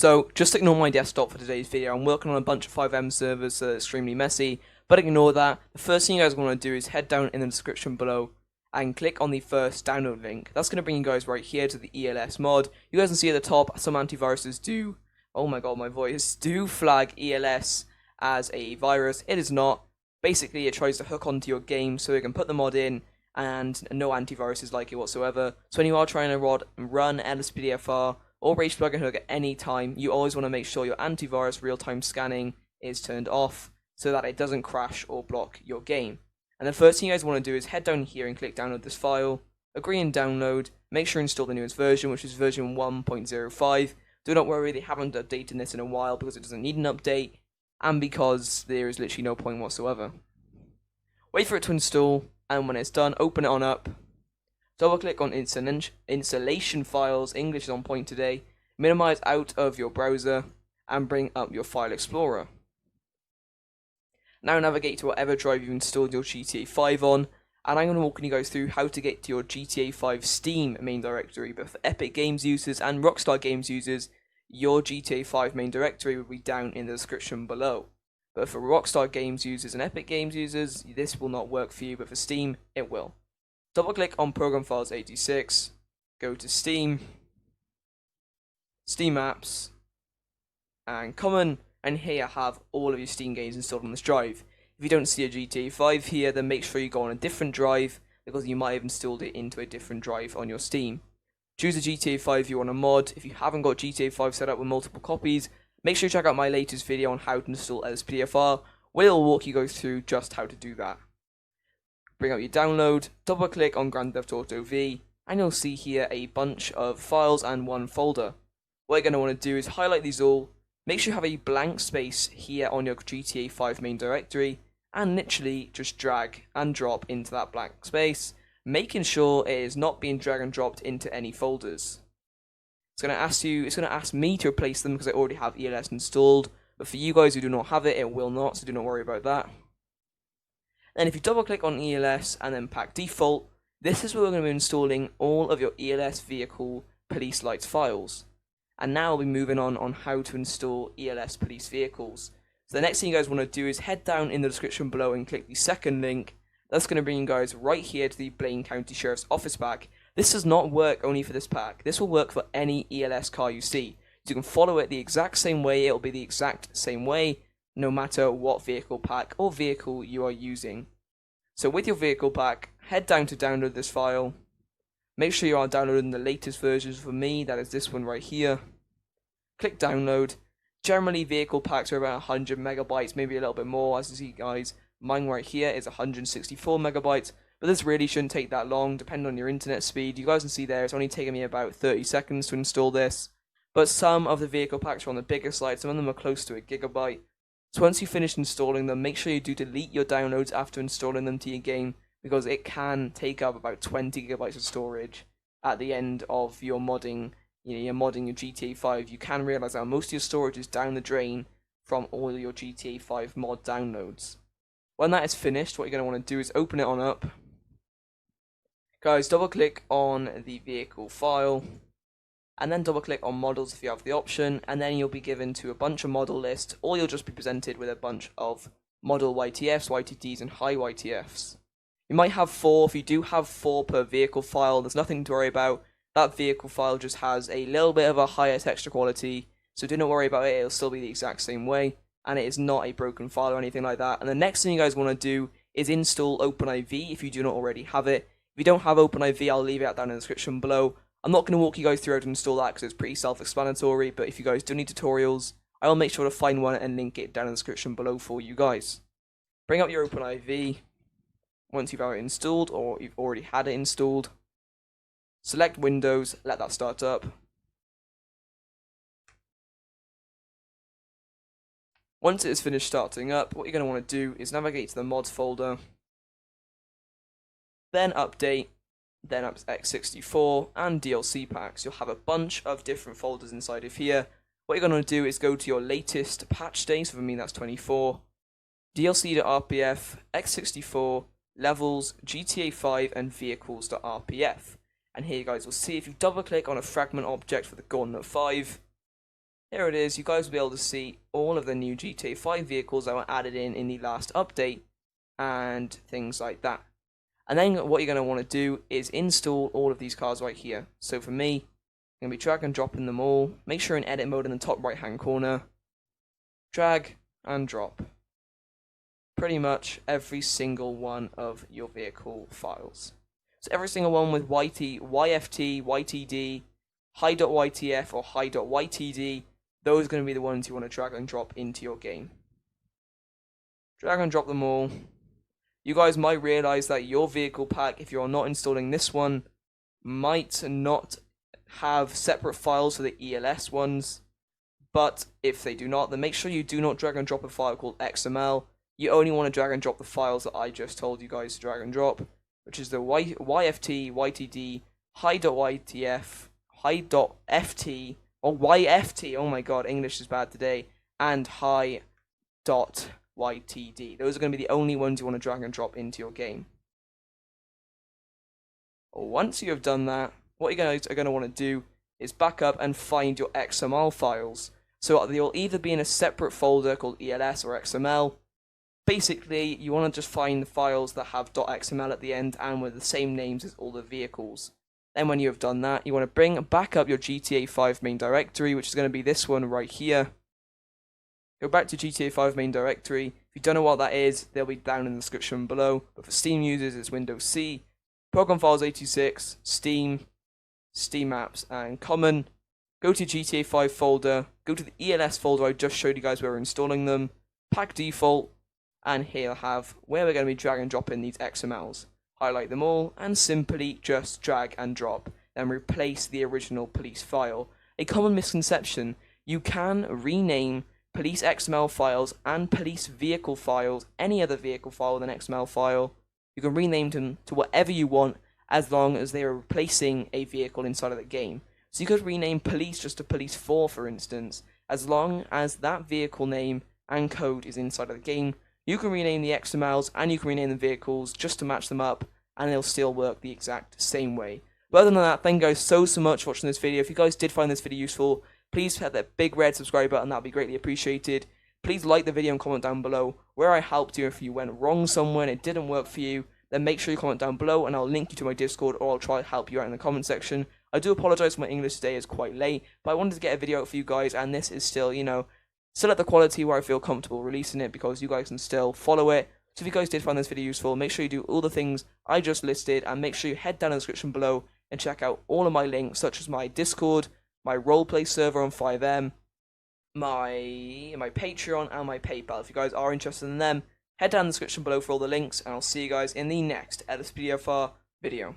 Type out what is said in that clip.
So, just ignore my desktop for today's video. I'm working on a bunch of FiveM servers, so it's extremely messy. But ignore that. The first thing you guys want to do is head down in the description below and click on the first download link. That's going to bring you guys right here to the ELS mod. You guys can see at the top, some antiviruses do, oh my god, my voice, do flag ELS as a virus. It is not. Basically, it tries to hook onto your game so you can put the mod in, and no antiviruses like it whatsoever. So when you are trying to run Lspdfr or Rage plugin hook at any time, you always want to make sure your antivirus real-time scanning is turned off so that it doesn't crash or block your game. And the first thing you guys want to do is head down here and click download this file, agree and download, make sure you install the newest version, which is version 1.05. Do not worry, they haven't updated this in a while because it doesn't need an update, and because there is literally no point whatsoever. Wait for it to install, and when it's done, open it on up. Double click on installation files, English is on point today, minimize out of your browser, and bring up your file explorer. Now navigate to whatever drive you've installed your GTA 5 on, and I'm going to walk you guys through how to get to your GTA 5 Steam main directory. But for Epic Games users and Rockstar Games users, your GTA 5 main directory will be down in the description below. But for Rockstar Games users and Epic Games users, this will not work for you, but for Steam, it will. Double click on Program Files 86, go to Steam, Steam Apps, and Common, and here you have all of your Steam games installed on this drive. If you don't see a GTA 5 here, then make sure you go on a different drive, because you might have installed it into a different drive on your Steam. Choose a GTA 5 you want a mod. If you haven't got GTA 5 set up with multiple copies, make sure you check out my latest video on how to install Lspdfr, where I'll walk you guys through just how to do that. Bring up your download, double click on Grand Theft Auto V, and you'll see here a bunch of files and one folder. What you're going to want to do is highlight these all, make sure you have a blank space here on your GTA 5 main directory, and literally just drag and drop into that blank space, making sure it is not being drag and dropped into any folders. It's going to ask me to replace them because I already have ELS installed, but for you guys who do not have it, it will not, so do not worry about that. And if you double click on ELS and then pack default, this is where we're going to be installing all of your ELS vehicle police lights files. And now we'll be moving on how to install ELS police vehicles. So the next thing you guys want to do is head down in the description below and click the second link. That's going to bring you guys right here to the Blaine County Sheriff's Office pack. This does not work only for this pack. This will work for any ELS car you see. You can follow it the exact same way. It will be the exact same way, no matter what vehicle pack or vehicle you are using. So with your vehicle pack, head down to download this file. Make sure you are downloading the latest versions. For me, that is this one right here. Click download. Generally, vehicle packs are about 100 megabytes, maybe a little bit more. As you see, guys, mine right here is 164 megabytes. But this really shouldn't take that long, depending on your internet speed. You guys can see there, it's only taken me about 30 seconds to install this. But some of the vehicle packs are on the bigger side, some of them are close to a gigabyte. So once you finish installing them, make sure you do delete your downloads after installing them to your game, because it can take up about 20 gigabytes of storage at the end of your modding. You're modding your GTA 5. You can realize that most of your storage is down the drain from all your GTA 5 mod downloads. When that is finished, what you're going to want to do is open it on up. Guys, double click on the vehicle file, and then double click on models if you have the option, and then you'll be given to a bunch of model lists, or you'll just be presented with a bunch of model YTFs, YTTs, and high YTFs. You might have 4. If you do have 4 per vehicle file, there's nothing to worry about. That vehicle file just has a little bit of a higher texture quality, so do not worry about it, it'll still be the exact same way, and it is not a broken file or anything like that. And the next thing you guys want to do is install OpenIV if you do not already have it. If you don't have OpenIV, I'll leave it down in the description below. I'm not going to walk you guys through how to install that because it's pretty self-explanatory, but if you guys do need tutorials, I will make sure to find one and link it down in the description below for you guys. Bring up your OpenIV once you've already installed, or you've already had it installed. Select Windows, let that start up. Once it is finished starting up, what you're going to want to do is navigate to the mods folder, then update, then up x64 and DLC packs. You'll have a bunch of different folders inside of here. What you're going to do is go to your latest patch day, so for me that's 24, DLC.rpf, x64, levels, GTA 5 and vehicles.rpf. And here you guys will see if you double click on a fragment object for the Gauntlet 5, Here it is. You guys will be able to see all of the new GTA 5 vehicles that were added in the last update and things like that. And then what you're going to want to do is install all of these cars right here. So for me, I'm going to be drag and dropping them all. Make sure in edit mode in the top right hand corner. Drag and drop pretty much every single one of your vehicle files. So every single one with YFT, YTD, high.ytf or high.ytd, those are going to be the ones you want to drag and drop into your game. Drag and drop them all. You guys might realize that your vehicle pack, if you're not installing this one, might not have separate files for the ELS ones. But if they do not, then make sure you do not drag and drop a file called XML. You only want to drag and drop the files that I just told you guys to drag and drop, which is the YFT, YTD, high.ytf, high.ft, or YFT, oh my god, English is bad today, and high.ytd. Those are going to be the only ones you want to drag and drop into your game. Once you have done that, what you're going to want to do is back up and find your XML files. So they'll either be in a separate folder called ELS or XML. Basically, you want to just find the files that have .xml at the end and with the same names as all the vehicles. Then when you have done that, you want to bring back up your GTA 5 main directory, which is going to be this one right here. Go back to GTA 5 main directory. If you don't know what that is, they'll be down in the description below. But for Steam users, it's Windows C, Program Files 86, Steam, Steam Apps, and Common. Go to GTA 5 folder, go to the ELS folder I just showed you guys where we're installing them, pack default, and here you'll have where we're going to be drag and dropping these XMLs. Highlight them all, and simply just drag and drop, then replace the original police file. A common misconception, you can rename police XML files and police vehicle files, any other vehicle file with an XML file, you can rename them to whatever you want as long as they are replacing a vehicle inside of the game. So you could rename police just to police 4 for instance, as long as that vehicle name and code is inside of the game. You can rename the XMLs and you can rename the vehicles just to match them up, and they'll still work the exact same way. But other than that, thank you guys so much for watching this video. If you guys did find this video useful, please hit that big red subscribe button, that would be greatly appreciated. Please like the video and comment down below where I helped you. If you went wrong somewhere and it didn't work for you, then make sure you comment down below and I'll link you to my Discord, or I'll try to help you out in the comment section. I do apologise for my English today, is quite late, but I wanted to get a video out for you guys, and this is still, still at the quality where I feel comfortable releasing it because you guys can still follow it. So if you guys did find this video useful, make sure you do all the things I just listed, and make sure you head down in the description below and check out all of my links, such as my Discord, my roleplay server on 5M, my Patreon, and my PayPal. If you guys are interested in them, head down in the description below for all the links, and I'll see you guys in the next Lspdfr video.